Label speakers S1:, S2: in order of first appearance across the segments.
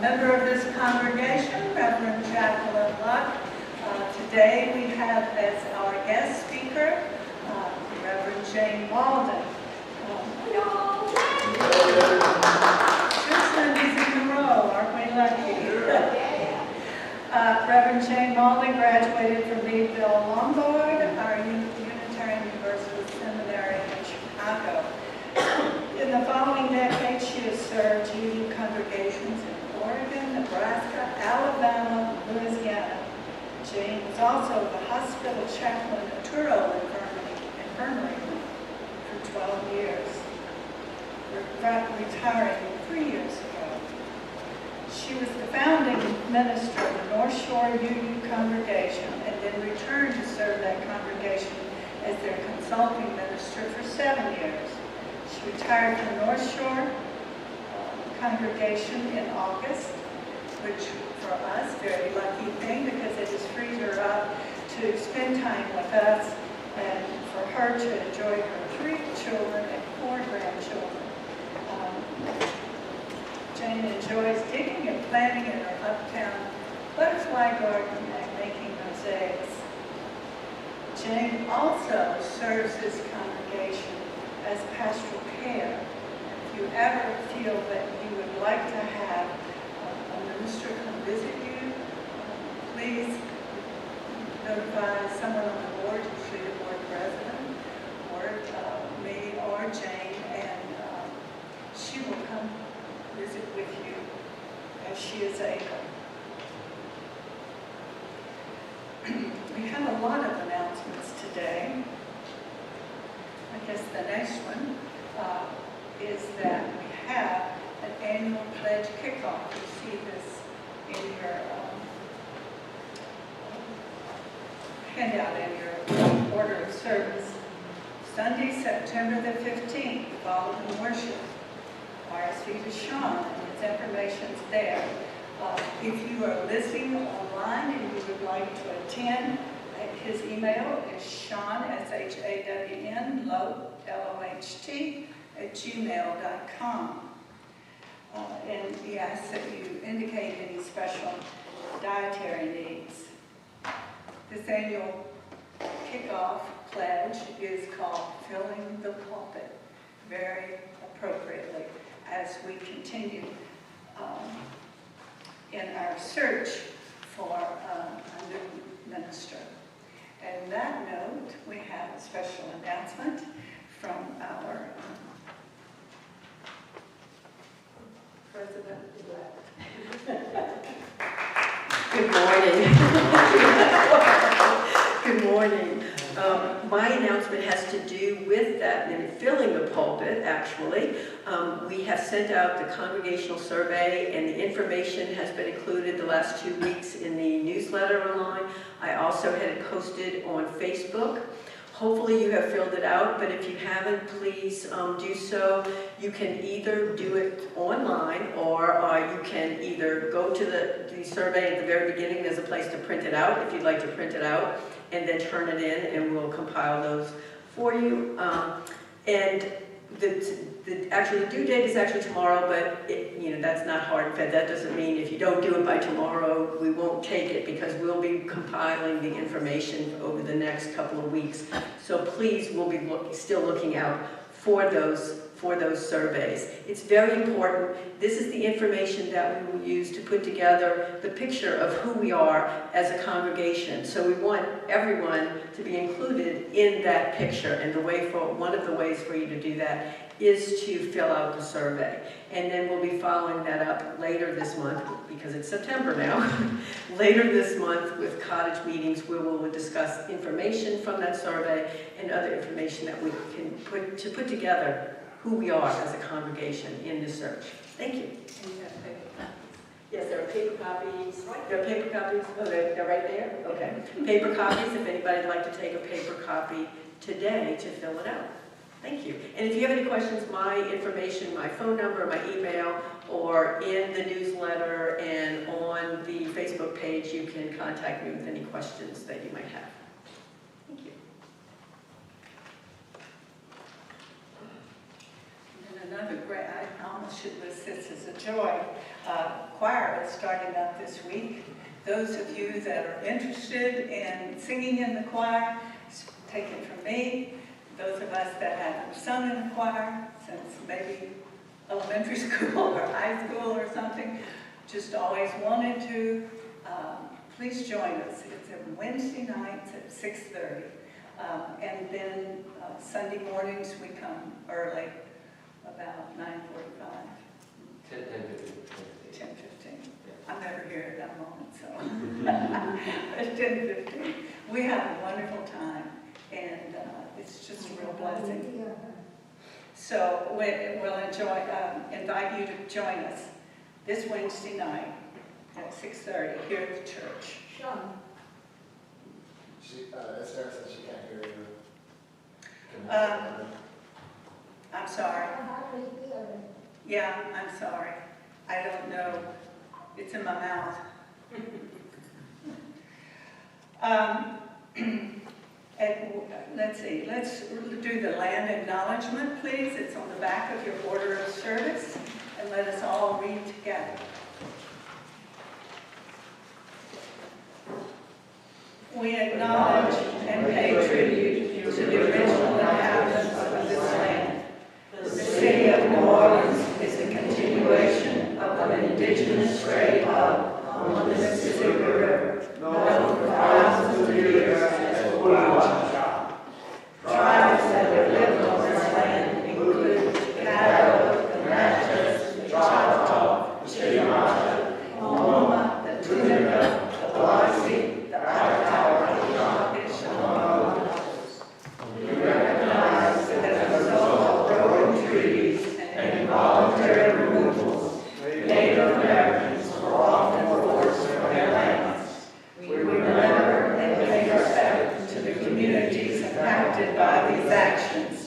S1: member of this congregation, Reverend Jacqueline Luck. Today we have as our guest speaker, Reverend Jane Mauldin. Two Sundays in a row, aren't we lucky? Reverend Jane Mauldin graduated from Meadville Lombard, our Unitarian Universalist Seminary in Chicago. In the following decade, she has served UU congregations in Oregon, Nebraska, Alabama, and Louisiana. Jane was also the hospital chaplain at Truro Infirmary for 12 years, retiring 3 years ago. She was the founding minister of the North Shore UU congregation and then returned to serve that congregation as their consulting minister for 7 years. She retired from North Shore congregation in August, which for us, very lucky thing because it has freed her up to spend time with us and for her to enjoy her 3 children and 4 grandchildren. Jane enjoys digging and planting in her uptown butterfly garden and making mosaics. Jane also serves this congregation as pastoral care. If you ever feel that you would like to have a minister come visit you, please notify someone on the board, usually the board president, or me or Jane, and she will come visit with you as she is able. We have a lot of announcements today. I guess the next one is that we have an annual pledge kickoff. You see this in your handout in your order of service. Sunday, September the 15th, following worship. RSV to Sean, and his information's there. If you are listening online and you would like to attend, his email is Sean, S-H-A-W-N, Loht, @gmail.com. And he asks that you indicate any special dietary needs. This annual kickoff pledge is called Filling the Pulpit, very appropriately, as we continue in our search for a new minister. And on that note, we have a special announcement from our President-elect.
S2: Good morning. Good morning. My announcement has to do with that, and filling the pulpit, actually. We have sent out the congregational survey, and the information has been included the last 2 weeks in the newsletter online. I also had it posted on Facebook. Hopefully you have filled it out, but if you haven't, please do so. You can either do it online, or you can either go to the survey at the very beginning. There's a place to print it out if you'd like to print it out, and then turn it in, and we'll compile those for you. And actually the due date is actually tomorrow, but that's not hard and fast. That doesn't mean if you don't do it by tomorrow, we won't take it, because we'll be compiling the information over the next couple of weeks. So please, we'll be still looking out for those surveys. It's very important. This is the information that we will use to put together the picture of who we are as a congregation. So we want everyone to be included in that picture, and one of the ways for you to do that is to fill out the survey. And then we'll be following that up later this month, because it's September now, later this month with cottage meetings where we'll discuss information from that survey and other information that we can put together who we are as a congregation in this search. Thank you. Yes, there are paper copies. There are paper copies. Oh, they're right there? Okay. Paper copies, if anybody'd like to take a paper copy today to fill it out. Thank you. And if you have any questions, my information, my phone number, my email, or in the newsletter and on the Facebook page, you can contact me with any questions that you might have. Thank you.
S1: And another great, I almost should list this as a joy. choir that's starting up this week. Those of you that are interested in singing in the choir, it's taken from me. Those of us that haven't sung in the choir since maybe elementary school or high school or something, just always wanted to, please join us. It's on Wednesday nights at 6:30. And then Sunday mornings we come early, about 9:45. 10:15. I'm never here at that moment, so it's 10:15. We have a wonderful time, and it's just a real blessing. So we'll invite you to join us this Wednesday night at 6:30 here at the church.
S3: Sean. Esther says she can't hear you.
S1: I'm sorry. Yeah, I'm sorry. I don't know. It's in my mouth. Let's see. Let's do the land acknowledgement, please. It's on the back of your order of service. And let us all read together. We acknowledge and pay tribute to the original inhabitants of this land. The city of New Orleans is a continuation of an indigenous trade hub on the Mississippi River, known for thousands of years as Oolach. Tribes that have lived on this land include Caddo, the Natchez, the Choctaw, the Chitimacha, the Moma, the Tunica, the Biloxi, the Iroquois, the Yaqui, among others. We recognize that as a result of broken treaties and involuntary removals, Native Americans were often forced from their lands. We remember and pay respect to the communities impacted by these actions.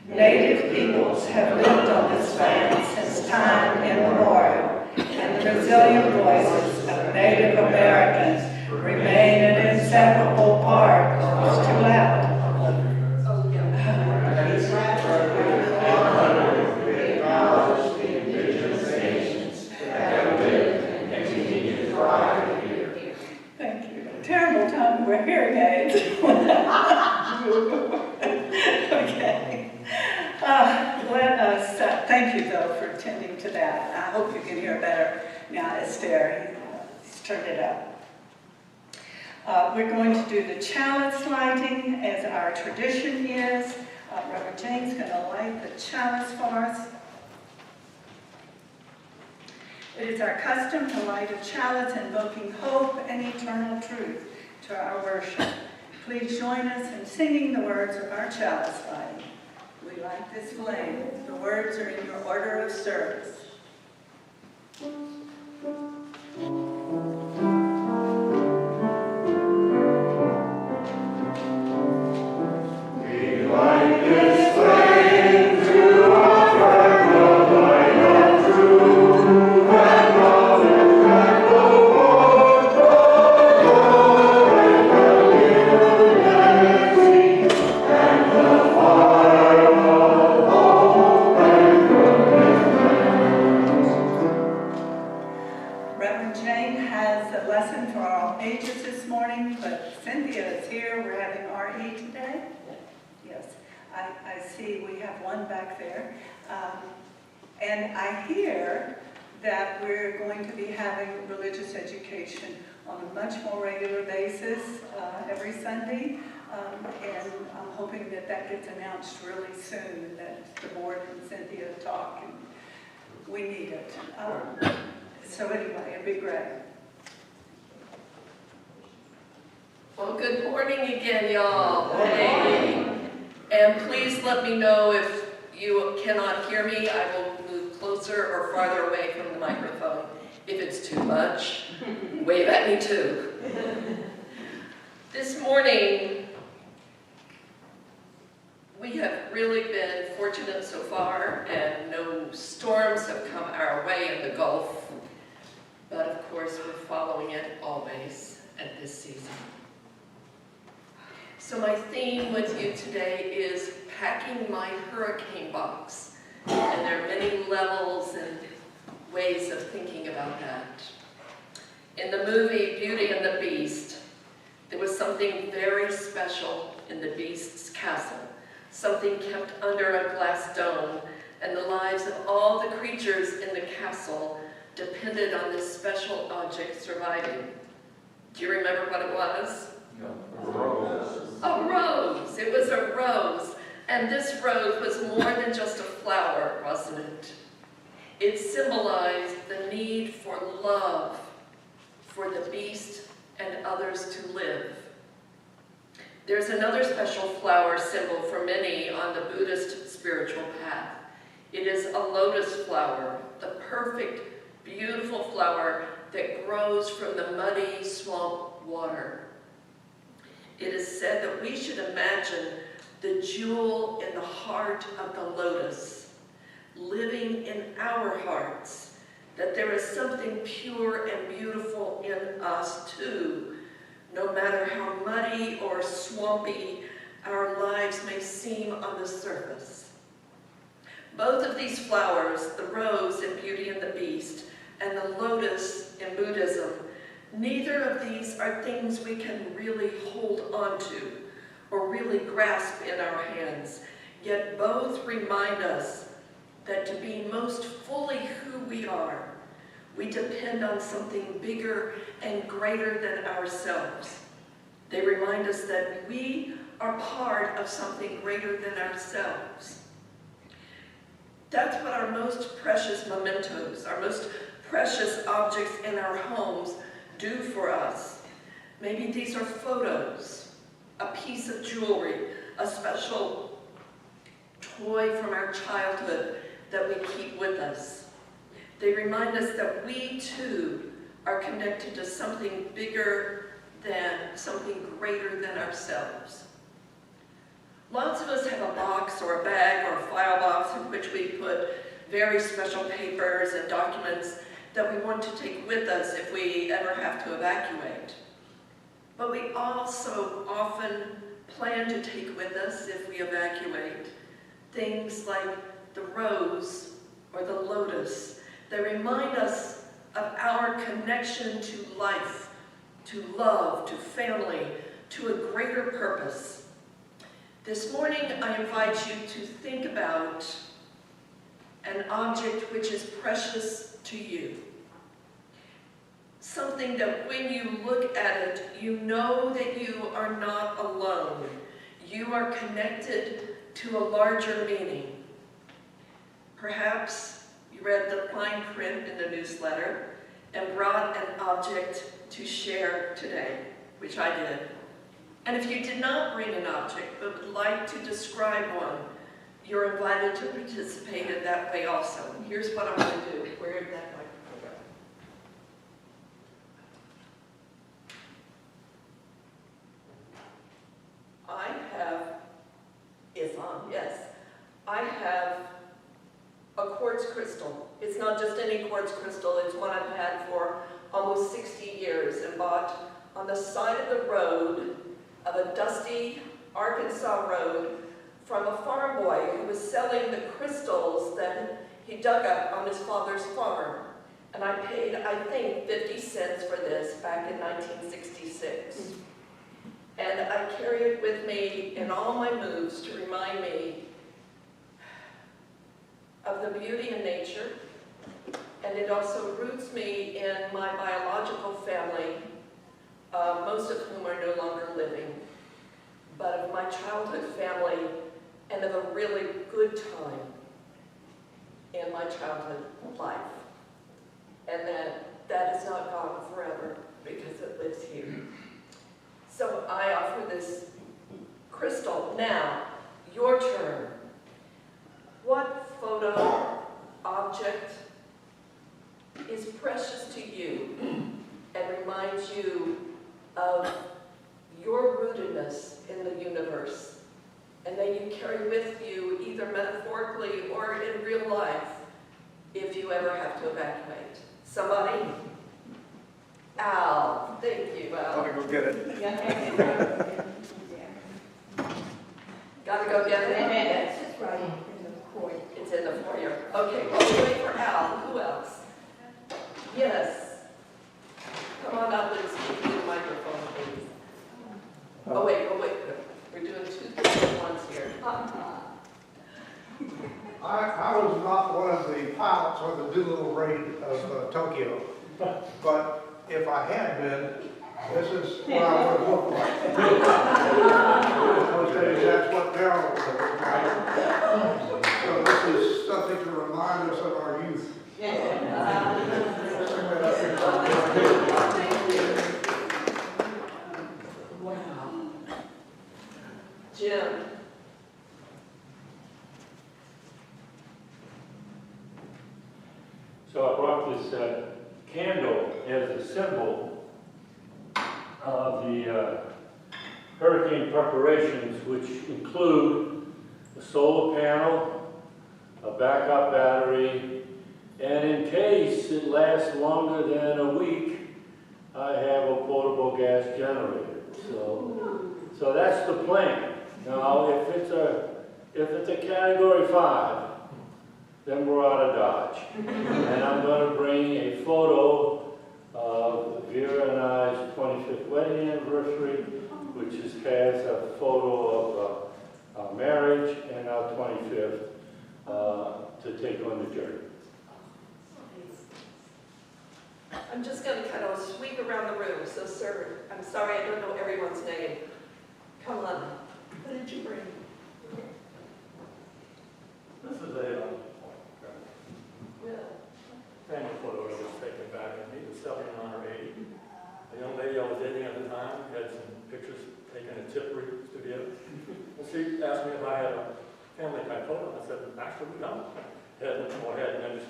S1: Native peoples have lived on this land since time immemorial, and the resilient voices of Native Americans remain an inseparable part. It's too loud. We acknowledge the indigenous nations that have lived and continue to thrive here. Thank you. Terrible time we're hearing aids. Okay. Let us, thank you though for attending to that. I hope you can hear better now, Esther. He's turned it up. We're going to do the chalice lighting as our tradition is. Reverend James is going to light the chalice for us. It is our custom to light a chalice invoking hope and eternal truth to our worship. Please join us in singing the words of our chalice lighting. We light this flame. The words are in your order of service. And I hear that we're going to be having religious education on a much more regular basis every Sunday. And I'm hoping that that gets announced really soon, and that the board and Cynthia talk, and we need it. So anyway, it'd be great.
S4: Well, good morning again, y'all. Hey. And please let me know if you cannot hear me. I will move closer or farther away from the microphone. If it's too much, wave at me too. This morning, we have really been fortunate so far, and no storms have come our way in the Gulf. But of course, we're following it always at this season. So my theme with you today is packing my hurricane box. And there are many levels and ways of thinking about that. In the movie Beauty and the Beast, there was something very special in the Beast's castle, something kept under a glass dome, and the lives of all the creatures in the castle depended on this special object surviving. Do you remember what it was?
S3: A rose.
S4: A rose. It was a rose. And this rose was more than just a flower, wasn't it? It symbolized the need for love, for the beast and others to live. There's another special flower symbol for many on the Buddhist spiritual path. It is a lotus flower, the perfect, beautiful flower that grows from the muddy swamp water. It is said that we should imagine the jewel in the heart of the lotus, living in our hearts, that there is something pure and beautiful in us too, no matter how muddy or swampy our lives may seem on the surface. Both of these flowers, the rose in Beauty and the Beast, and the lotus in Buddhism, neither of these are things we can really hold on to or really grasp in our hands, yet both remind us that to be most fully who we are, we depend on something bigger and greater than ourselves. They remind us that we are part of something greater than ourselves. That's what our most precious mementos, our most precious objects in our homes do for us. Maybe these are photos, a piece of jewelry, a special toy from our childhood that we keep with us. They remind us that we too are connected to something bigger than, something greater than ourselves. Lots of us have a box or a bag or a file box in which we put very special papers and documents that we want to take with us if we ever have to evacuate. But we also often plan to take with us, if we evacuate, things like the rose or the lotus that remind us of our connection to life, to love, to family, to a greater purpose. This morning, I invite you to think about an object which is precious to you. Something that when you look at it, you know that you are not alone. You are connected to a larger meaning. Perhaps you read the fine print in the newsletter and brought an object to share today, which I did. And if you did not bring an object but would like to describe one, you're invited to participate in that way also. And here's what I'm going to do. Where did that microphone go? I have, it's on, yes. I have a quartz crystal. It's not just any quartz crystal, it's one I've had for almost 60 years and bought on the side of the road, of a dusty Arkansas road, from a farm boy who was selling the crystals that he dug up on his father's farm. And I paid, I think, 50 cents for this back in 1966. And I carry it with me in all my moves to remind me of the beauty in nature. And it also roots me in my biological family, most of whom are no longer living, but of my childhood family and of a really good time in my childhood life. And that is not gone forever because it lives here. So I offer this crystal. Now, your turn. What photo, object is precious to you and reminds you of your rootedness in the universe, and that you carry with you either metaphorically or in real life if you ever have to evacuate? Somebody? Al. Thank you, Al.
S3: Gotta go get it.
S4: Gotta go get it?
S1: That's just right in the court.
S4: It's in the foyer. Okay, well, we'll wait for Al. Who else? Yes. Come on up and speak to the microphone, please. Oh, wait. We're doing two things at once here.
S3: I was not one of the pilots on the Doolittle raid of Tokyo, but if I had been, this is what I would look like. In those days, that's what Daryl would have looked like. So this is something to remind us of our youth.
S4: Jim.
S5: So I brought this candle as a symbol of the hurricane preparations, which include a solar panel, a backup battery, and in case it lasts longer than a week, I have a portable gas generator. So that's the plan. Now, if it's a category 5, then we're out of Dodge. And I'm going to bring a photo of Vera and I's 25th wedding anniversary, which has a photo of our marriage and our 25th to take on the journey.
S4: I'm just going to kind of sweep around the room. So, sir, I'm sorry I don't know everyone's name. Come on. What did you bring?
S5: This is a
S4: Will.
S5: family photo that was taken back in either 79 or 80. A young lady I was dating at the time had some pictures taken at Tippery Studio. And she asked me if I had a family type photo. I said, actually, we don't. Had members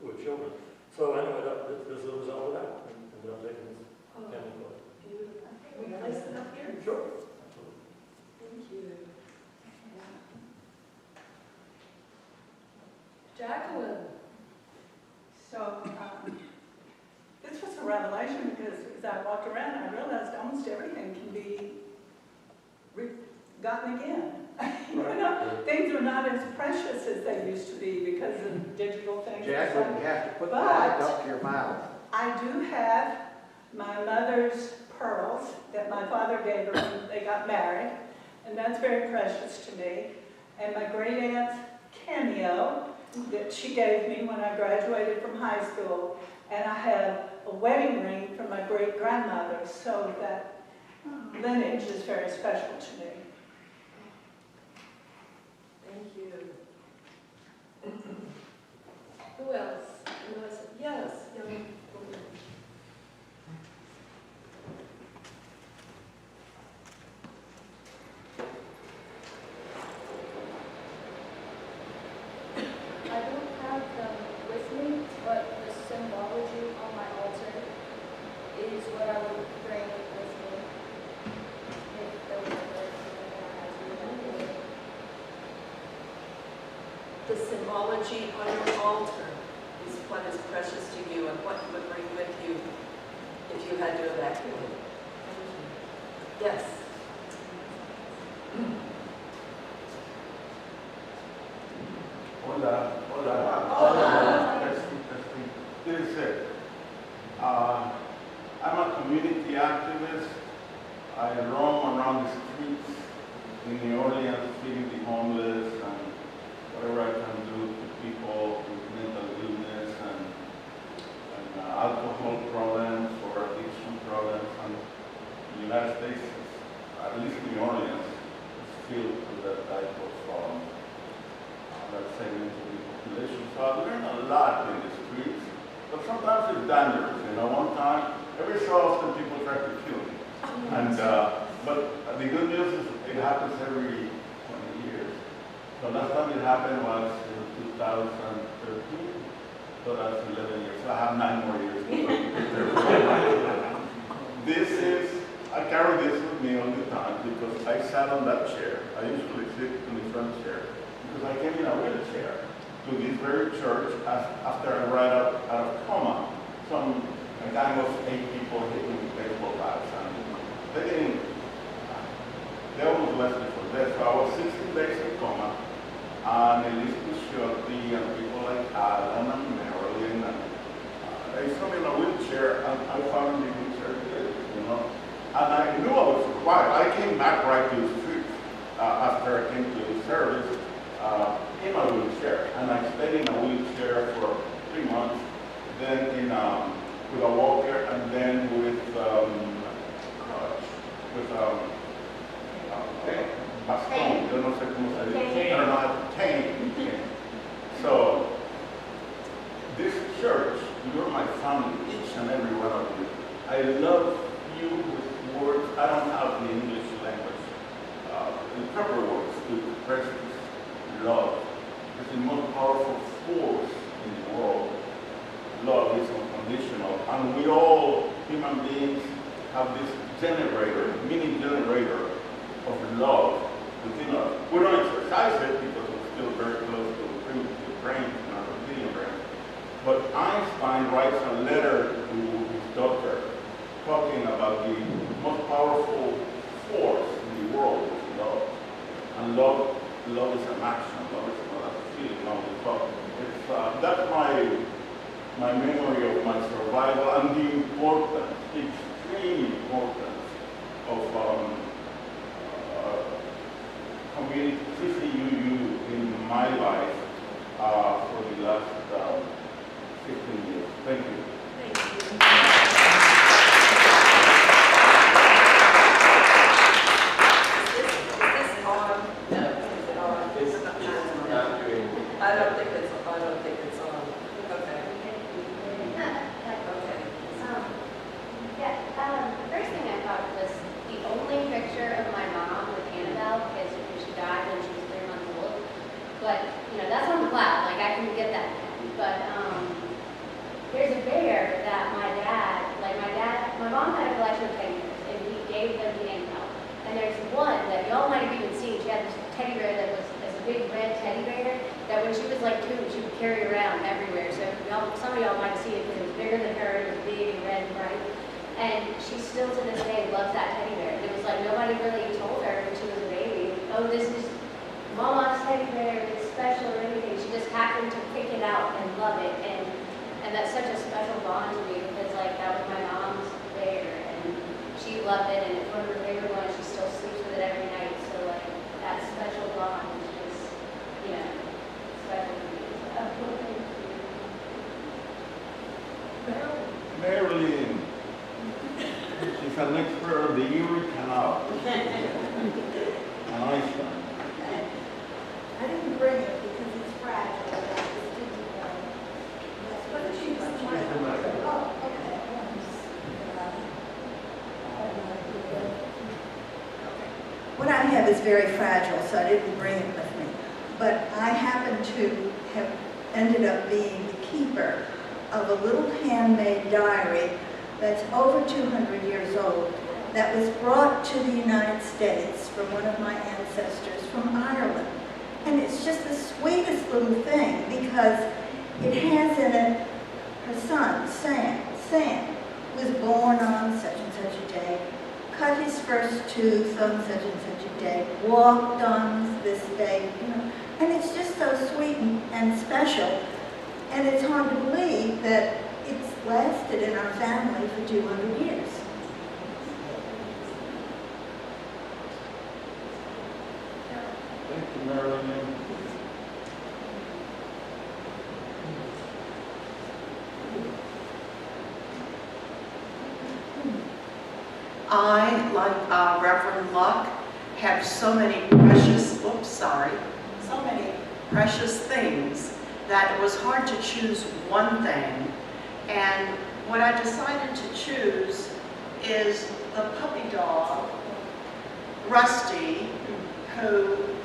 S5: with children. So anyway, this is the result of that. And I'm taking this family photo.
S4: Beautiful. Can we place it up here?
S5: Sure.
S4: Thank you. Jacqueline.
S1: So, this was a revelation because as I walked around, I realized almost everything can be gotten again. You know, things are not as precious as they used to be because of digital things.
S3: Jacqueline, you have to put the mic up to your mouth.
S1: I do have my mother's pearls that my father gave her when they got married, and that's very precious to me. And my great aunt's cameo that she gave me when I graduated from high school, and I have a wedding ring from my great grandmother, so that lineage is very special to me.
S4: Thank you. Who else? Yes, young woman.
S6: I don't have them with me, but the symbology on my altar is what I would bring with me if there was ever something I had to remember.
S4: The symbology on your altar is what is precious to you and what you would bring with you if you had to evacuate. Yes.
S7: Hola, hola. Testing. This is it. I'm a community activist. I roam around the streets in New Orleans, feeding the homeless and whatever I can do to people with mental illness and alcohol problems or addiction problems. And the United States, at least New Orleans, is filled with that type of that segment of the population. So I've learned a lot in the streets, but sometimes it's dangerous. You know, one time, every so often people try to kill me. And, but the good news is it happens every 20 years. So last time it happened was in 2013, so that's 11 years. So I have 9 more years. I carry this with me all the time because I sat on that chair. I usually sit in the front chair. Because I came in a wheelchair to this very church after I arrived out of coma. A gang of 8 people hit me with baseball bats, and they almost left me for death. So I was 16 days in coma, and Elizabeth Shorty and people like Alan and Marilyn and I saw me in a wheelchair, and I found the wheelchair good, you know. And I knew I was required. I came back right to the street after I came to the service in a wheelchair. And I stayed in a wheelchair for 3 months, then with a walker, and then with bastón, yo no sé cómo se dice, pero no, cane. So, this church, you're my family, each and every one of you. I love you with words. I don't have the English language, the proper words to express this love. It's the most powerful force in the world. Love is unconditional, and we all, human beings, have this generator, mini generator of love within us. We don't exercise it because it's still very close to the brain, not the reptilian brain. But Einstein writes a letter to his daughter talking about the most powerful force in the world is love. And love is an action. Love is not a feeling, love is thought. That's my memory of my survival and the importance, the extreme importance of community CCUU in my life for the last 15 years. Thank you.
S4: Thank you. Is this on? No, is it on?
S8: It's not doing.
S4: I don't think it's on. Okay.
S9: The first thing I thought was the only picture of my mom with Annabelle, because she died when she was 3 months old. But, that's on the cloud, like I can get that. But there's a bear that my mom had a collection of teddy bears, and he gave them to Annabelle. And there's one that y'all might have even seen. She had this teddy bear that was this big red teddy bear that when she was like 2, she would carry around everywhere. So some of y'all might have seen it because it was bigger than her, it was big and red and bright. And she still to this day loves that teddy bear. It was like nobody really told her when she was a baby, oh, this is Mama's teddy bear, it's special or anything. She just happened to pick it out and love it. And that's such a special bond to me because like that was my mom's bear and she loved it and it's one of her favorite ones. She still sleeps with it every night. So like that special bond is just, special to me.
S7: Marilyn. She's an expert of the Erie Canal. Einstein.
S1: I didn't bring it because it's fragile. What I have is very fragile, so I didn't bring it with me. But I happen to have ended up being the keeper of a little handmade diary that's over 200 years old that was brought to the United States from one of my ancestors from Ireland. And it's just the sweetest little thing because it has in it her son, Sam. Sam was born on such and such a day, cut his first tooth on such and such a day, walked on this day, And it's just so sweet and special. And it's hard to believe that it's lasted in our family for 200 years.
S7: Thank you, Marilyn.
S10: I, like Reverend Luck, have so many precious things that it was hard to choose one thing. And what I decided to choose is the puppy dog, Rusty,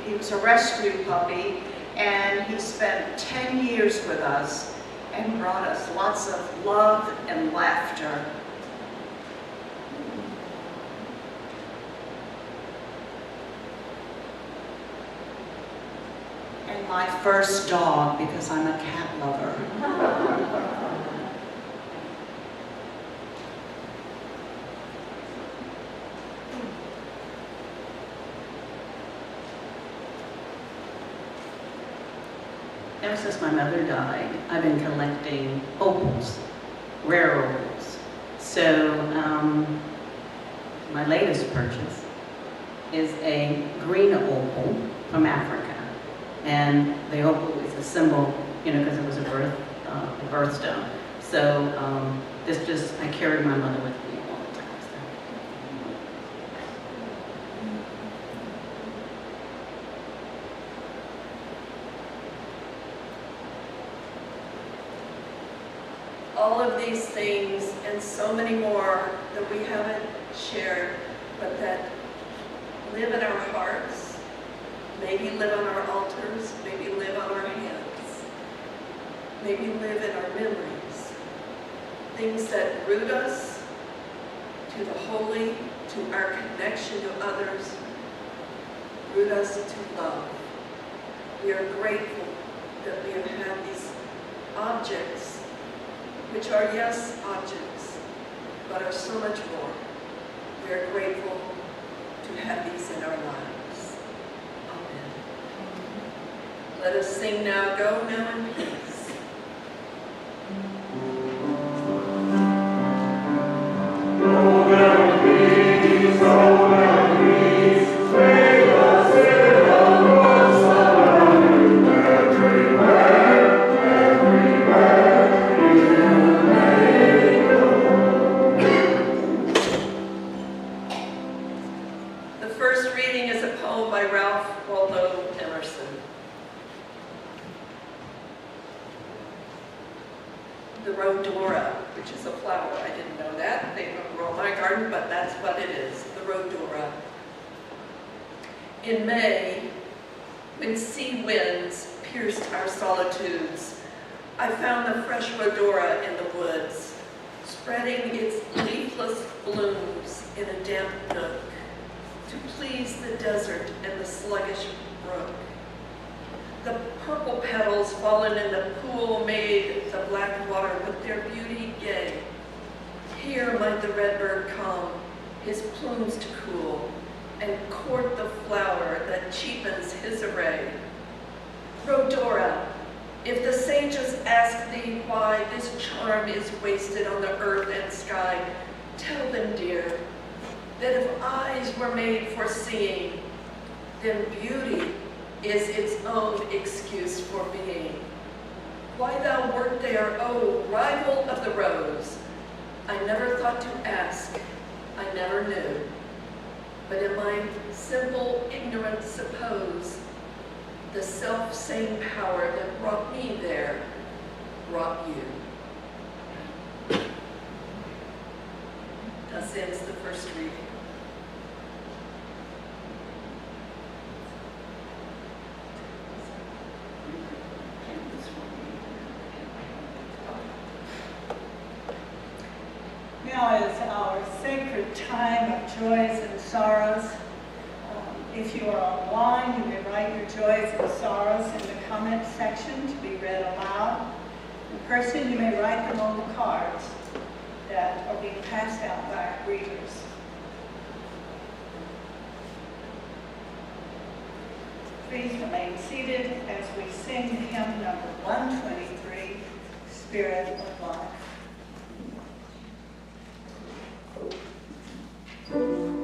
S10: he was a rescue puppy, and he spent 10 years with us and brought us lots of love and laughter. And my first dog, because I'm a cat lover. Ever since my mother died, I've been collecting opals.
S11: rare opals. So my latest purchase is a green opal from Africa. And the opal is a symbol, you know, because it was a birthstone. So I carry my mother with me all the time. So.
S4: All of these things and so many more that we haven't shared, but that live in our hearts, maybe live on our altars, maybe live on our hands, maybe live in our memories. Things that root us to the holy, to our connection to others, root us to love. We are grateful that we have had these objects, which are, yes, objects, but are so much more. We are grateful to have these in our lives. Amen. Let us sing now, Go Now in Peace. The rhodora, which is a flower. I didn't know that. They don't grow in my garden, but that's what it is, the rhodora. In May, when sea winds pierced our solitudes, I found the fresh rhodora in the woods, spreading its leafless blooms in a damp nook to please the desert and the sluggish brook. The purple petals fallen in the pool made the black water with their beauty gay. Here might the redbird come, his plumes to cool, and court the flower that cheapens his array. Rhodora, if the sages ask thee why this charm is wasted on the earth and sky, tell them, dear, that if eyes were made for seeing, then beauty is its own excuse for being. Why thou wert there, oh, rival of the rose, I never thought to ask, I never knew. But in my simple ignorance suppose, the self-same power that brought me there, brought you. Thus ends the first reading.
S1: Now is our sacred time of joys and sorrows. If you are online, you may write your joys and sorrows in the comment section to be read aloud. In person, you may write them on the cards that are being passed out by our greeters. Please remain seated as we sing hymn number 123, Spirit of Life.
S12: Spirit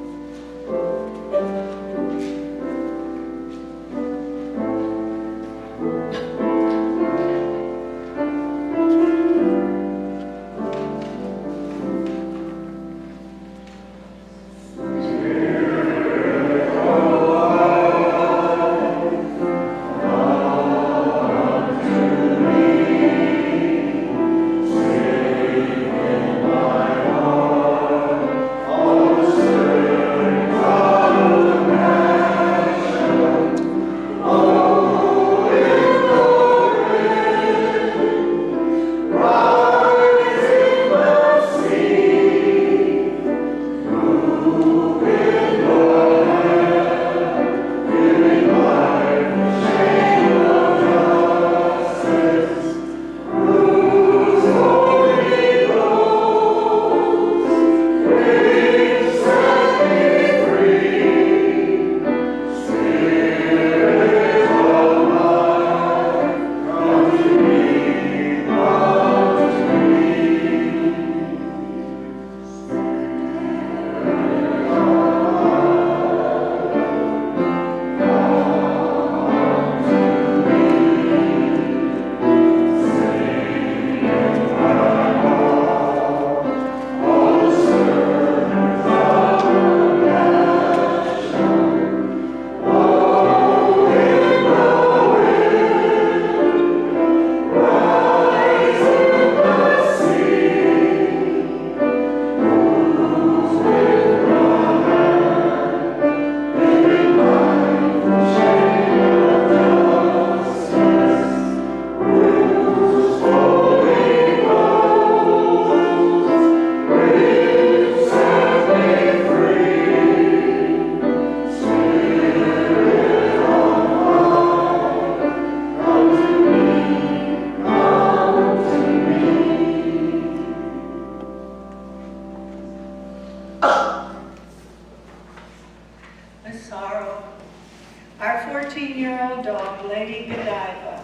S1: dog, Lady Godiva,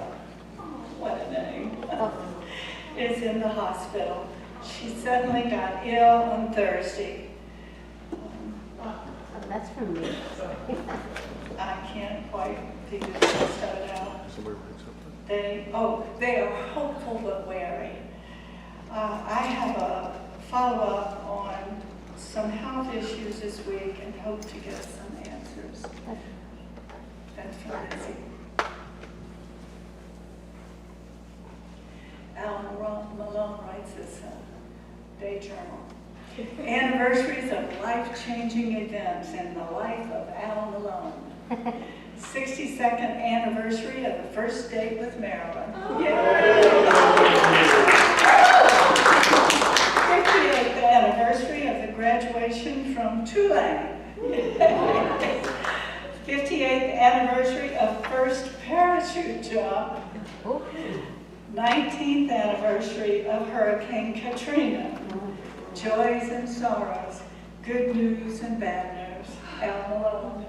S1: what a name, is in the hospital. She suddenly got ill on Thursday.
S9: That's from me.
S1: I can't quite figure the rest of it out. They are hopeful but wary. I have a follow-up on some health issues this week and hope to get some answers. That's from Lizzie. Al Malone writes this day journal. Anniversaries of life-changing events in the life of Al Malone. 62nd anniversary of the first date with Marilyn. Yay! 58th anniversary of the graduation from Tulane. 58th anniversary of first parachute jump. 19th anniversary of Hurricane Katrina. Joys and sorrows, good news and bad news. Al Malone.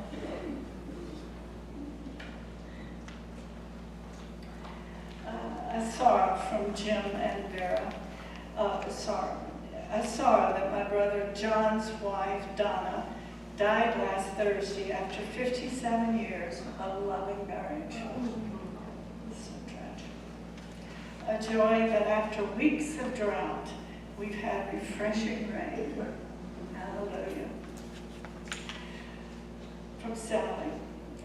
S1: A sorrow from Jim and Vera. A sorrow that my brother John's wife, Donna, died last Thursday after 57 years of loving marriage. So tragic. A joy that after weeks of drought, we've had refreshing rain. Hallelujah. From Sally.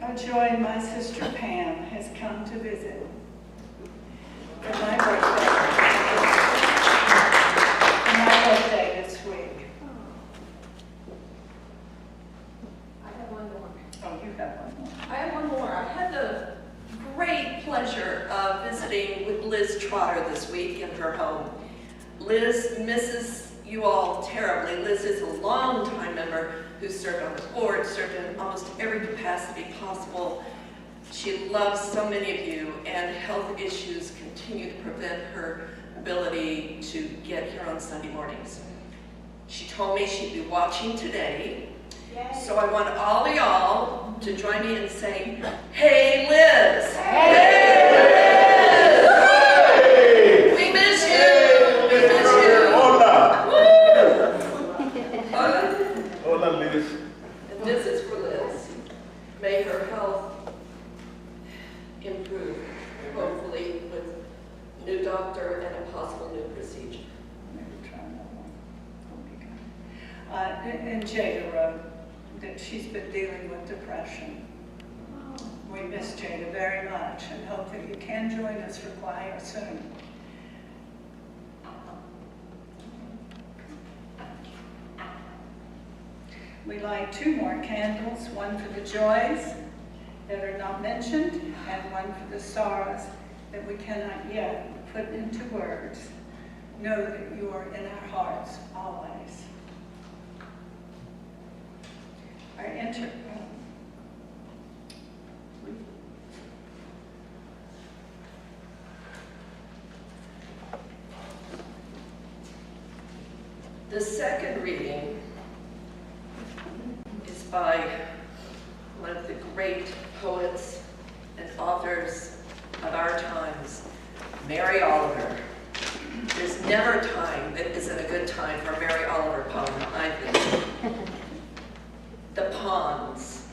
S1: A joy my sister Pam has come to visit for my birthday. This week.
S4: I have one more.
S1: Oh, you have one more.
S4: I have one more. I had the great pleasure of visiting with Liz Trotter this week in her home. Liz misses you all terribly. Liz is a long-time member who served on the board, served in almost every capacity possible. She loves so many of you, and health issues continue to prevent her ability to get here on Sunday mornings. She told me she'd be watching today, so I want all of y'all to join me in saying, "Hey, Liz! Hey, Liz! We miss you! We miss you!"
S7: Hola!
S4: Hola.
S7: Hola, Liz.
S4: And this is for Liz. May her health improve, hopefully with new doctor and a possible new procedure.
S1: Maybe try another one. And Jada wrote that she's been dealing with depression. We miss Jada very much and hope that you can join us for choir soon. We light 2 more candles, one for the joys that are not mentioned and one for the sorrows that we cannot yet put into words. Know that you are in our hearts always.
S4: The second reading is by one of the great poets and authors of our times, Mary Oliver. There's never a time that isn't a good time for a Mary Oliver poem, I think. The Ponds.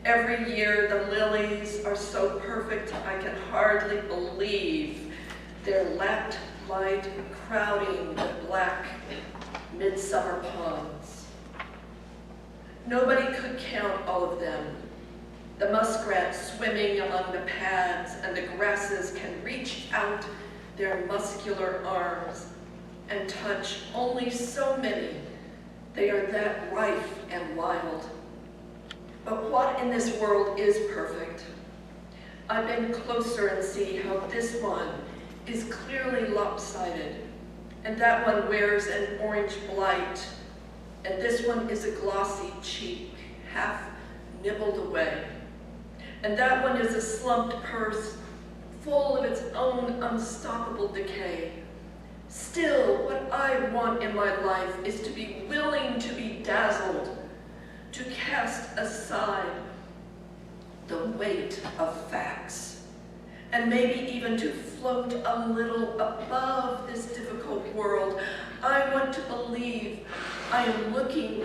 S4: Every year the lilies are so perfect I can hardly believe their lapped light crowding the black midsummer ponds. Nobody could count all of them. The muskrats swimming among the pads and the grasses can reach out their muscular arms and touch only so many. They are that rife and wild. But what in this world is perfect? I bend closer and see how this one is clearly lopsided, and that one wears an orange blight, and this one is a glossy cheek, half nibbled away, and that one is a slumped purse full of its own unstoppable decay. Still, what I want in my life is to be willing to be dazzled, to cast aside, the weight of facts, and maybe even to float a little above this difficult world. I want to believe I am looking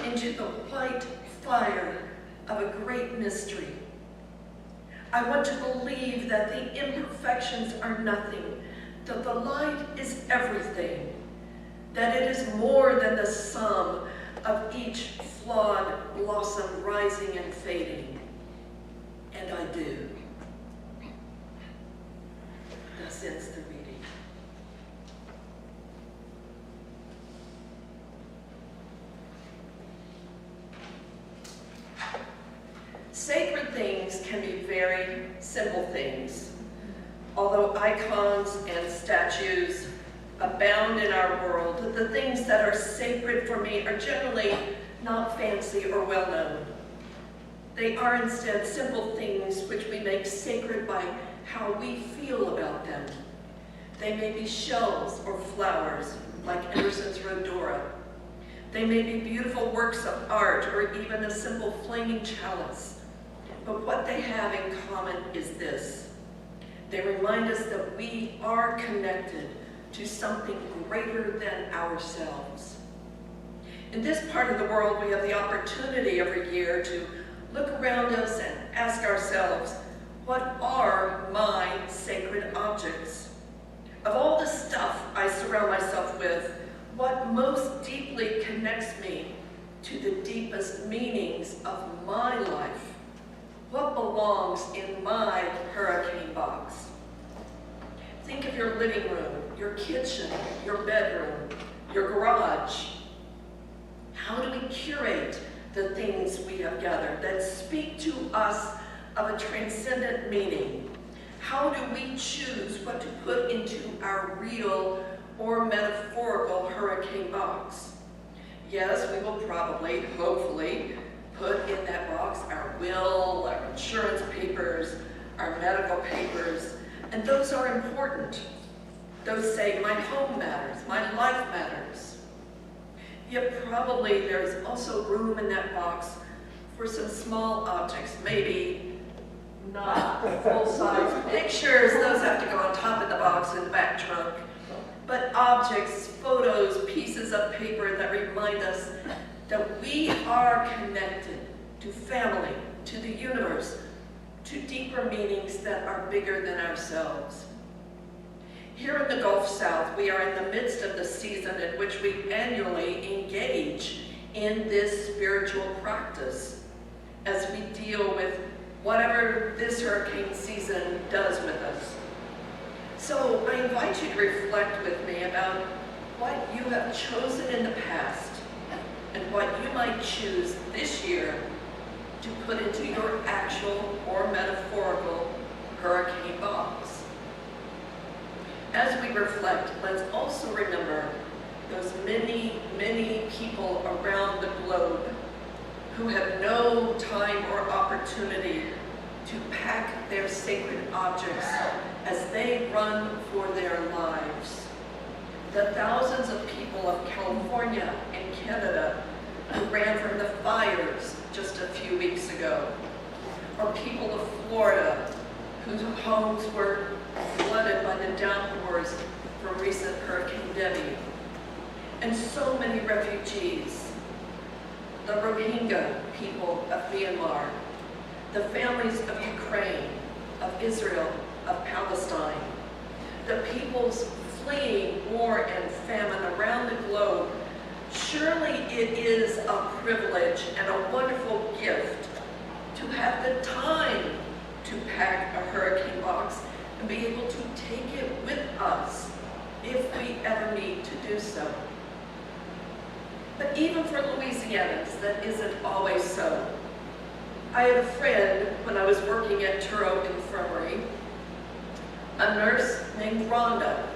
S4: into the white fire of a great mystery. I want to believe that the imperfections are nothing, that the light is everything, that it is more than the sum of each flawed blossom rising and fading. And I do. Thus ends the reading. Sacred things can be very simple things. Although icons and statues abound in our world, the things that are sacred for me are generally not fancy or well known. They are instead simple things which we make sacred by how we feel about them. They may be shells or flowers, like Emerson's Rhodora. They may be beautiful works of art or even a simple flaming chalice. But what they have in common is this. They remind us that we are connected to something greater than ourselves. In this part of the world, we have the opportunity every year to look around us and ask ourselves, what are my sacred objects? Of all the stuff I surround myself with, what most deeply connects me to the deepest meanings of my life? What belongs in my hurricane box? Think of your living room, your kitchen, your bedroom, your garage. How do we curate the things we have gathered that speak to us of a transcendent meaning? How do we choose what to put into our real or metaphorical hurricane box? Yes, we will probably, hopefully, put in that box our will, our insurance papers, our medical papers, and those are important. Those say, my home matters, my life matters. Yet probably there's also room in that box for some small objects, maybe not full-size pictures, those have to go on top of the box in the back trunk, but objects, photos, pieces of paper that remind us that we are connected to family, to the universe, to deeper meanings that are bigger than ourselves. Here in the Gulf South, we are in the midst of the season in which we annually engage in this spiritual practice as we deal with whatever this hurricane season does with us. So I invite you to reflect with me about what you have chosen in the past and what you might choose this year to put into your actual or metaphorical hurricane box. As we reflect, let's also remember those many, many people around the globe who have no time or opportunity to pack their sacred objects as they run for their lives. The thousands of people of California and Canada who ran from the fires just a few weeks ago, or people of Florida whose homes were flooded by the downpours from recent Hurricane Debbie, and so many refugees, the Rohingya people of Myanmar, the families of Ukraine, of Israel, of Palestine, the peoples fleeing war and famine around the globe. Surely it is a privilege and a wonderful gift to have the time to pack a hurricane box and be able to take it with us if we ever need to do so. But even for Louisianans, that isn't always so. I had a friend when I was working at Turo Infirmary, a nurse named Rhonda.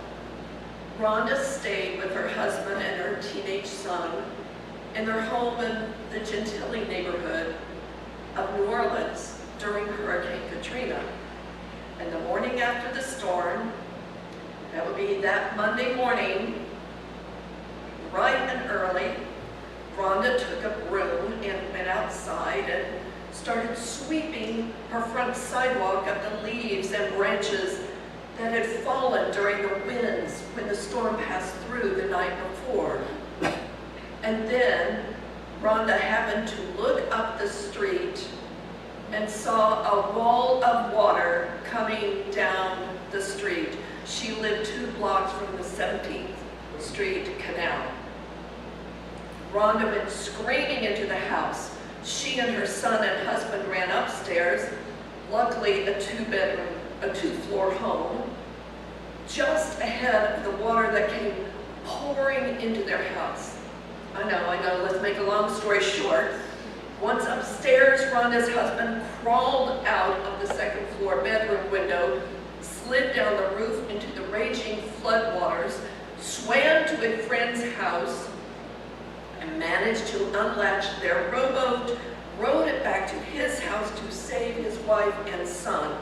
S4: Rhonda stayed with her husband and her teenage son in their home in the Gentilly neighborhood of New Orleans during Hurricane Katrina. And the morning after the storm, that would be that Monday morning, bright and early, Rhonda took a broom and went outside and started sweeping her front sidewalk of the leaves and branches that had fallen during the winds when the storm passed through the night before. And then Rhonda happened to look up the street and saw a wall of water coming down the street. She lived 2 blocks from the 17th Street Canal. Rhonda went screaming into the house. She and her son and husband ran upstairs, luckily a 2-bedroom, a 2-floor home, just ahead of the water that came pouring into their house. I know, let's make a long story short. Once upstairs, Rhonda's husband crawled out of the 2nd floor bedroom window, slid down the roof into the raging floodwaters, swam to a friend's house, and managed to unlatch their rowboat, rowed it back to his house to save his wife and son.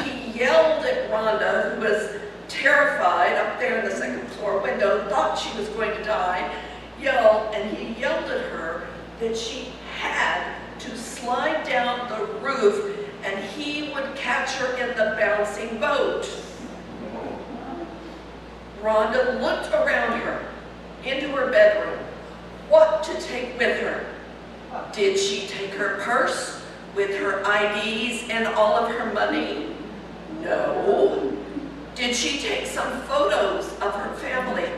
S4: He yelled at Rhonda, who was terrified up there in the 2nd floor window, thought she was going to die, he yelled at her that she had to slide down the roof and he would catch her in the bouncing boat. Rhonda looked around her, into her bedroom, what to take with her. Did she take her purse with her IDs and all of her money? No. Did she take some photos of her family?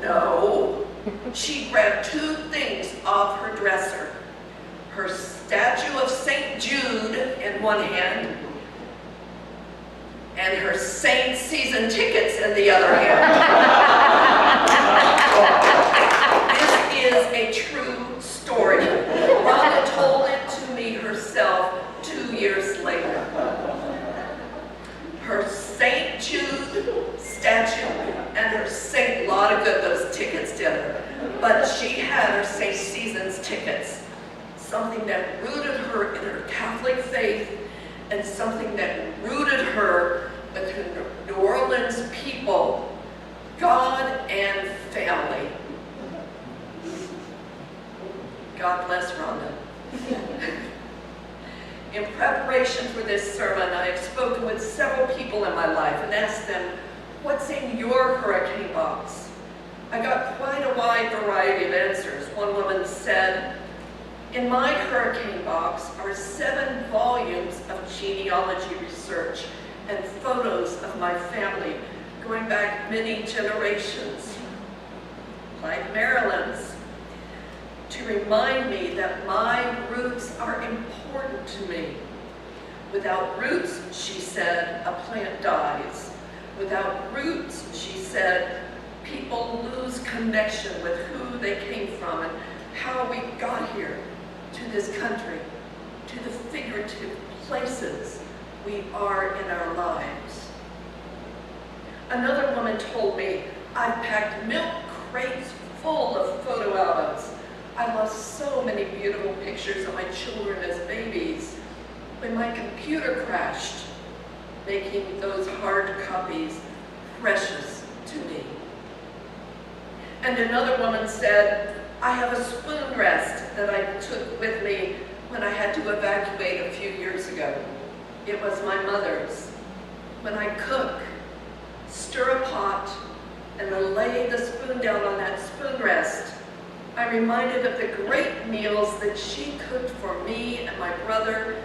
S4: No. She grabbed 2 things off her dresser. Her statue of St. Jude in one hand, and her Saint season tickets in the other hand. This is a true story. Rhonda told it to me herself 2 years later. Her St. Jude statue and her St. lot of good those tickets did her. But she had her St. Seasons tickets. Something that rooted her in her Catholic faith and something that rooted her with her New Orleans people, God and family. God bless Rhonda. In preparation for this sermon, I have spoken with several people in my life and asked them, what's in your hurricane box? I got quite a wide variety of answers. One woman said, in my hurricane box are 7 volumes of genealogy research and photos of my family going back many generations, like Marilyn's, to remind me that my roots are important to me. Without roots, she said, a plant dies. Without roots, she said, people lose connection with who they came from and how we got here, to this country, to the figurative places we are in our lives. Another woman told me, I've packed milk crates full of photo albums. I lost so many beautiful pictures of my children as babies when my computer crashed, making those hard copies precious to me. And another woman said, I have a spoon rest that I took with me when I had to evacuate a few years ago. It was my mother's. When I cook, stir a pot, and then lay the spoon down on that spoon rest, I'm reminded of the great meals that she cooked for me and my brother,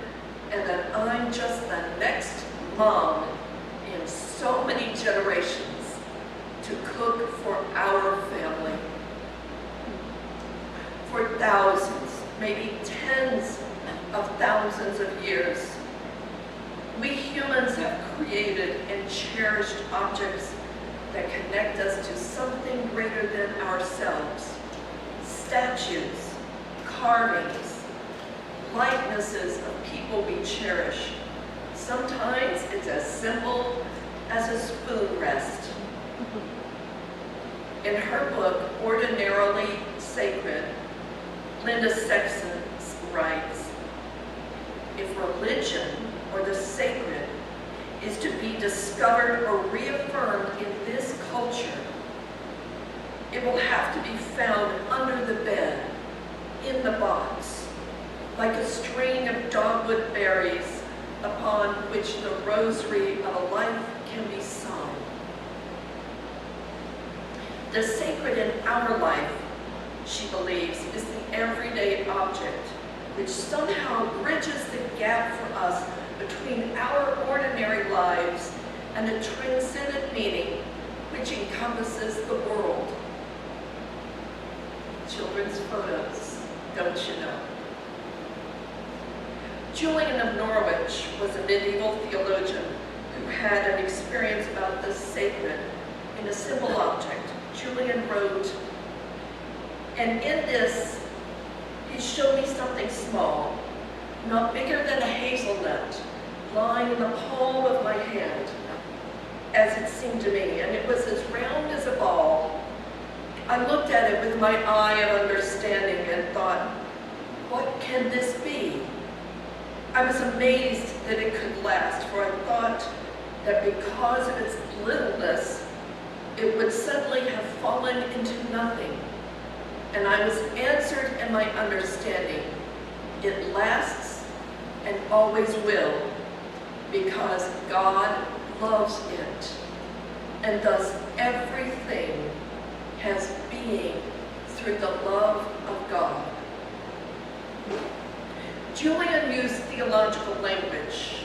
S4: and that I'm just the next mom in so many generations to cook for our family. For thousands, maybe tens of thousands of years, we humans have created and cherished objects that connect us to something greater than ourselves. Statues, carvings, likenesses of people we cherish. Sometimes it's as simple as a spoon rest. In her book, Ordinarily Sacred, Linda Sexton writes, if religion or the sacred is to be discovered or reaffirmed in this culture, it will have to be found under the bed, in the box, like a string of dogwood berries upon which the rosary of a life can be sung. The sacred in our life, she believes, is the everyday object, which somehow bridges the gap for us between our ordinary lives and the transcendent meaning which encompasses the world. Children's photos, don't you know? Julian of Norwich was a medieval theologian who had an experience about the sacred in a simple object. Julian wrote, and in this, he showed me something small, not bigger than a hazelnut, lying in the palm of my hand, as it seemed to me, and it was as round as a ball. I looked at it with my eye of understanding and thought, what can this be? I was amazed that it could last, for I thought that because of its littleness, it would suddenly have fallen into nothing. And I was answered in my understanding. It lasts and always will, because God loves it, and thus everything has being through the love of God. Julian used theological language,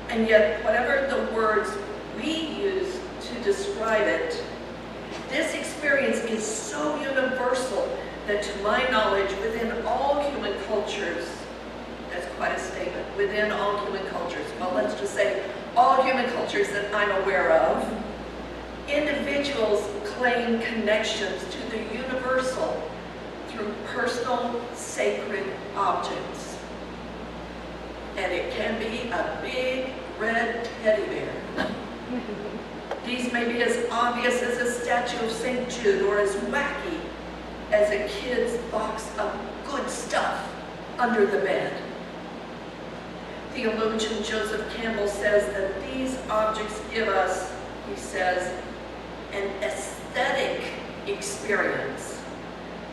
S4: and yet whatever the words we use to describe it, this experience is so universal that to my knowledge, within all human cultures, that's quite a statement, within all human cultures, well, let's just say all human cultures that I'm aware of, individuals claim connections to the universal through personal sacred objects. And it can be a big red teddy bear. These may be as obvious as a statue of St. Jude or as wacky as a kid's box of good stuff under the bed. Theologian Joseph Campbell says that these objects give us, he says, an aesthetic experience,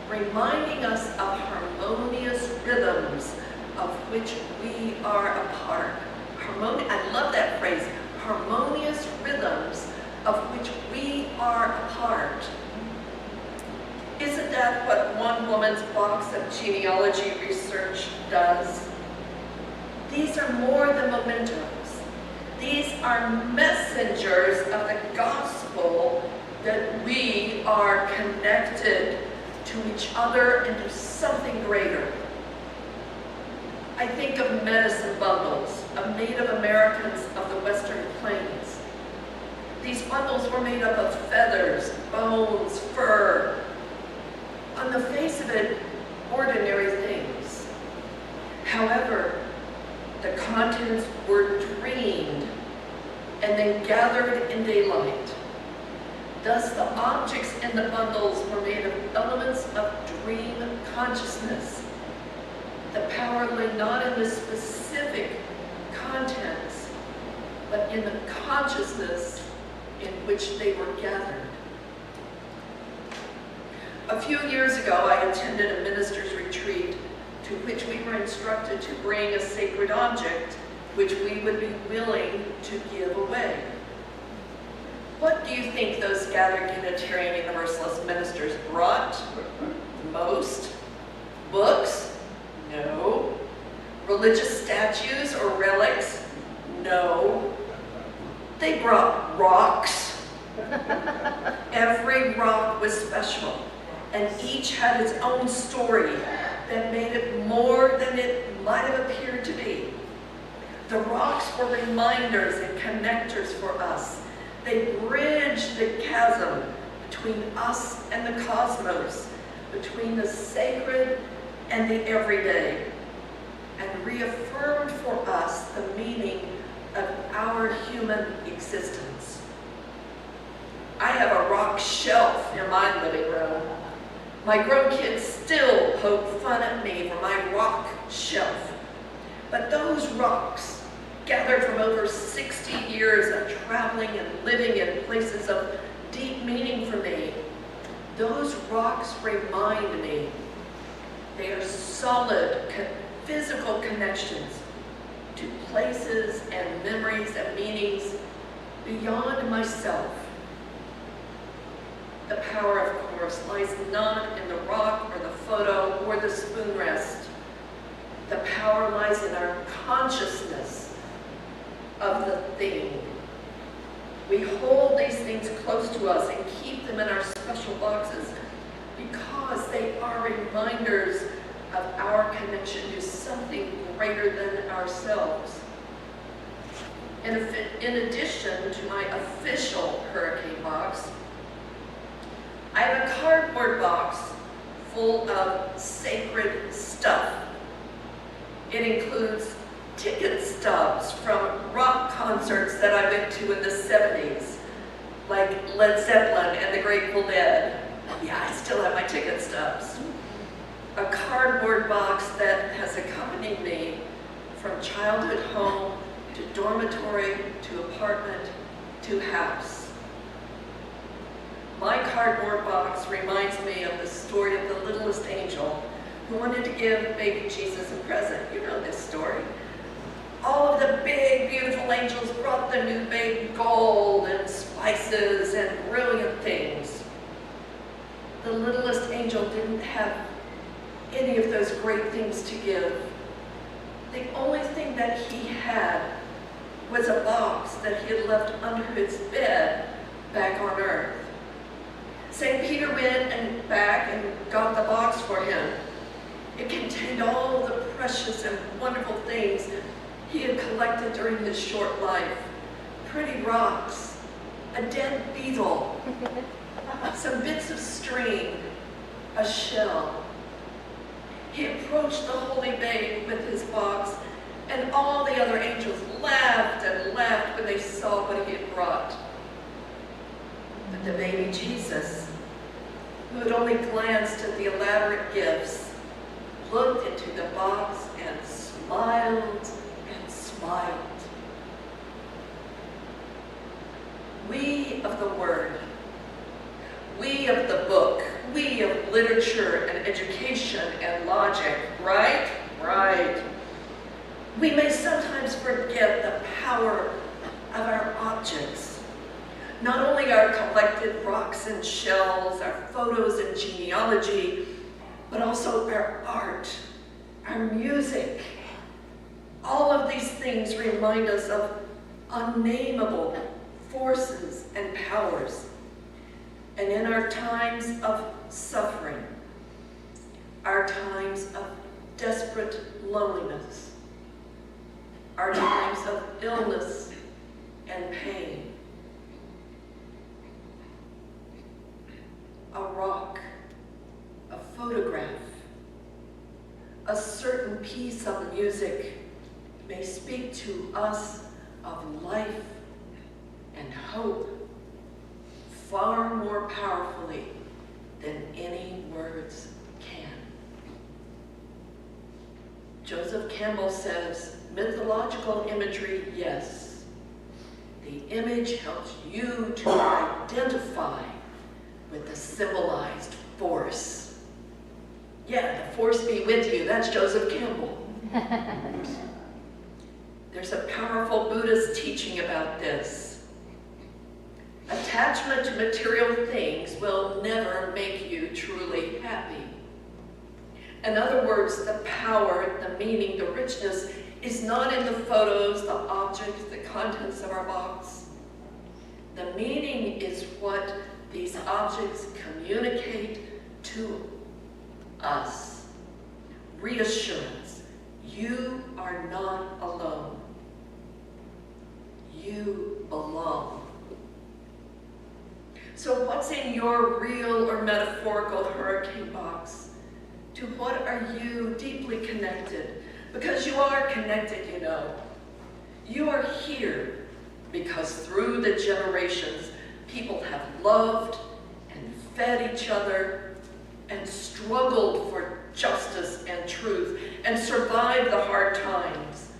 S4: reminding us of harmonious rhythms of which we are a part. I love that phrase, harmonious rhythms of which we are a part. Isn't that what one woman's box of genealogy research does? These are more than mementos. These are messengers of the gospel that we are connected to each other and to something greater. I think of medicine bundles of Native Americans of the Western Plains. These bundles were made up of feathers, bones, fur. On the face of it, ordinary things. However, the contents were dreamed and then gathered in daylight. Thus, the objects in the bundles were made of elements of dream consciousness. The power lay not in the specific contents, but in the consciousness in which they were gathered. A few years ago, I attended a minister's retreat to which we were instructed to bring a sacred object which we would be willing to give away. What do you think those gathered Unitarian Universalist ministers brought? Most? Books? No. Religious statues or relics? No. They brought rocks. Every rock was special, and each had its own story that made it more than it might have appeared to be. The rocks were reminders and connectors for us. They bridged the chasm between us and the cosmos, between the sacred and the everyday, and reaffirmed for us the meaning of our human existence. I have a rock shelf in my living room. My grown kids still poke fun at me for my rock shelf. But those rocks, gathered from over 60 years of traveling and living in places of deep meaning for me, those rocks remind me they are solid, physical connections to places and memories and meanings beyond myself. The power, of course, lies not in the rock or the photo or the spoon rest. The power lies in our consciousness of the thing. We hold these things close to us and keep them in our special boxes because they are reminders of our connection to something greater than ourselves. And in addition to my official hurricane box, I have a cardboard box full of sacred stuff. It includes ticket stubs from rock concerts that I went to in the 70s, like Led Zeppelin and the Grateful Dead. Yeah, I still have my ticket stubs. A cardboard box that has accompanied me from childhood home to dormitory to apartment to house. My cardboard box reminds me of the story of the littlest angel who wanted to give baby Jesus a present. You know this story. All of the big, beautiful angels brought the new babe gold and spices and brilliant things. The littlest angel didn't have any of those great things to give. The only thing that he had was a box that he had left under his bed back on earth. St. Peter went and back and got the box for him. It contained all the precious and wonderful things he had collected during his short life. Pretty rocks, a dead beetle, some bits of string, a shell. He approached the holy babe with his box, and all the other angels laughed and laughed when they saw what he had brought. But the baby Jesus, who had only glanced at the elaborate gifts, looked into the box and smiled and smiled. We of the Word, we of the book, we of literature and education and logic, right? Right. We may sometimes forget the power of our objects. Not only our collected rocks and shells, our photos and genealogy, but also our art, our music. All of these things remind us of unnameable forces and powers. And in our times of suffering, our times of desperate loneliness, our times of illness and pain, a rock, a photograph, a certain piece of music may speak to us of life and hope far more powerfully than any words can. Joseph Campbell says, mythological imagery, yes. The image helps you to identify with the symbolized force. Yeah, the force be with you. That's Joseph Campbell. There's a powerful Buddhist teaching about this. Attachment to material things will never make you truly happy. In other words, the power, the meaning, the richness is not in the photos, the objects, the contents of our box. The meaning is what these objects communicate to us. Reassurance. You are not alone. You belong. So what's in your real or metaphorical hurricane box? To what are you deeply connected? Because you are connected, you know. You are here because through the generations, people have loved and fed each other and struggled for justice and truth and survived the hard times.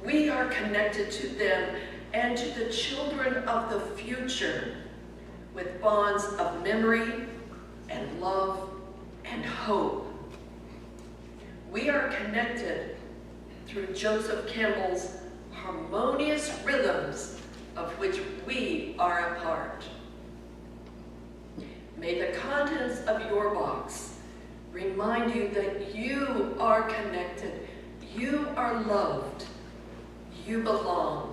S4: We are connected to them and to the children of the future with bonds of memory and love and hope. We are connected through Joseph Campbell's harmonious rhythms of which we are a part. May the contents of your box remind you that you are connected, you are loved, you belong.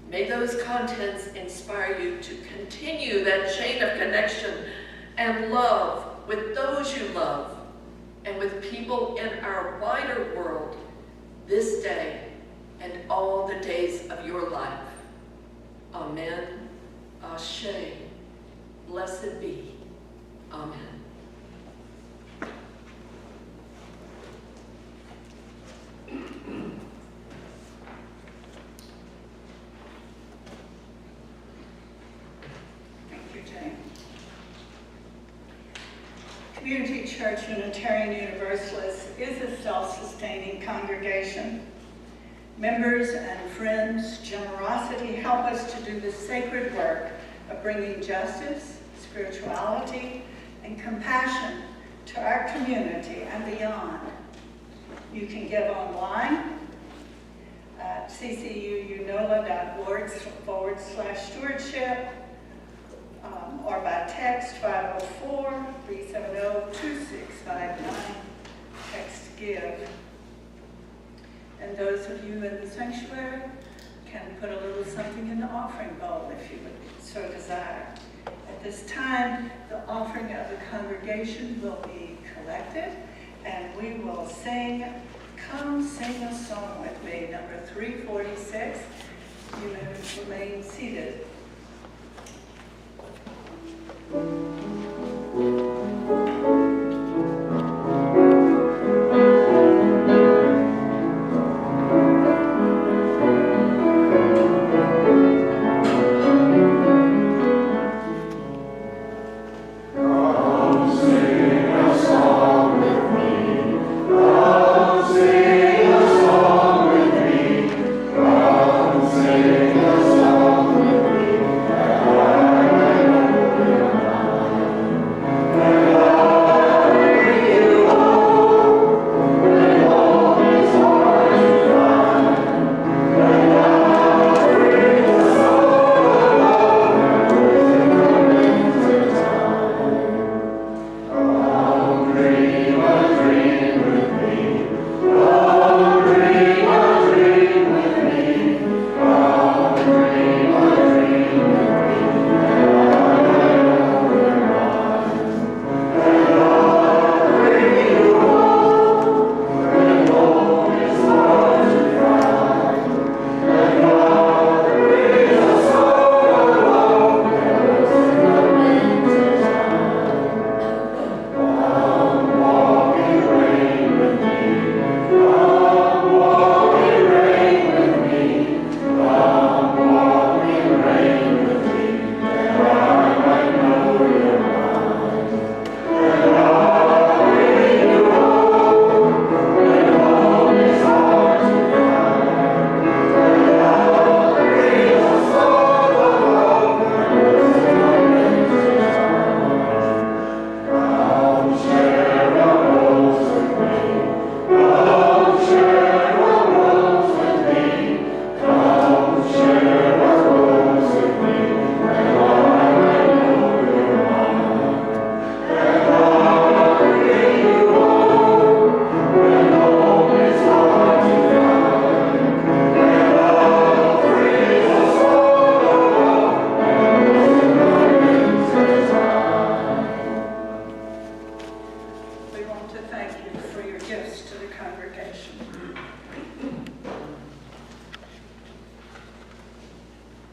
S4: May those contents inspire you to continue that chain of connection and love with those you love and with people in our wider world this day and all the days of your life. Amen. Ashe. Blessed be. Amen.
S1: Thank you, Jane. Community Church Unitarian Universalist is a self-sustaining congregation. Members and friends' generosity help us to do the sacred work of bringing justice, spirituality, and compassion to our community and beyond. You can give online at ccuunola.org/stewardship or by text 504-370-2659, text give. And those of you in the sanctuary can put a little something in the offering bowl if you would so desire. At this time, the offering of the congregation will be collected, and we will sing, Come Sing a Song With Me, number 346. You may remain seated.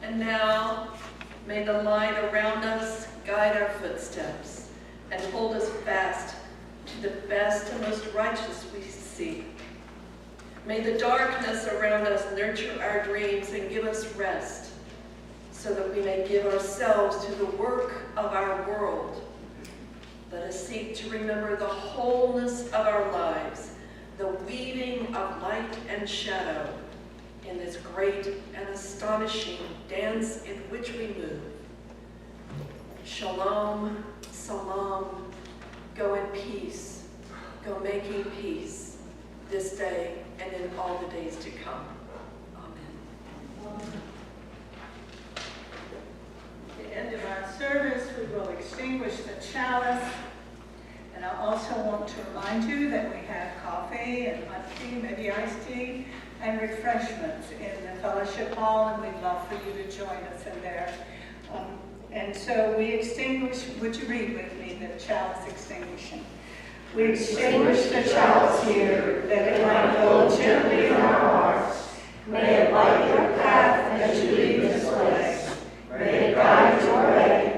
S4: And now, may the light around us guide our footsteps and hold us fast to the best and most righteous we seek. May the darkness around us nurture our dreams and give us rest, so that we may give ourselves to the work of our world. Let us seek to remember the wholeness of our lives, the weaving of light and shadow in this great and astonishing dance in which we move. Shalom, salam, go in peace, go making peace this day and in all the days to come.
S1: the chalice. And I also want to remind you that we have coffee and hot tea, maybe iced tea, and refreshments in the fellowship hall, and we'd love for you to join us in there. And so we extinguish, would you read with me the chalice extinguishing? We extinguish the chalice here, that it might go gently in our hearts. May it light your path as you lead this way. May it guide your way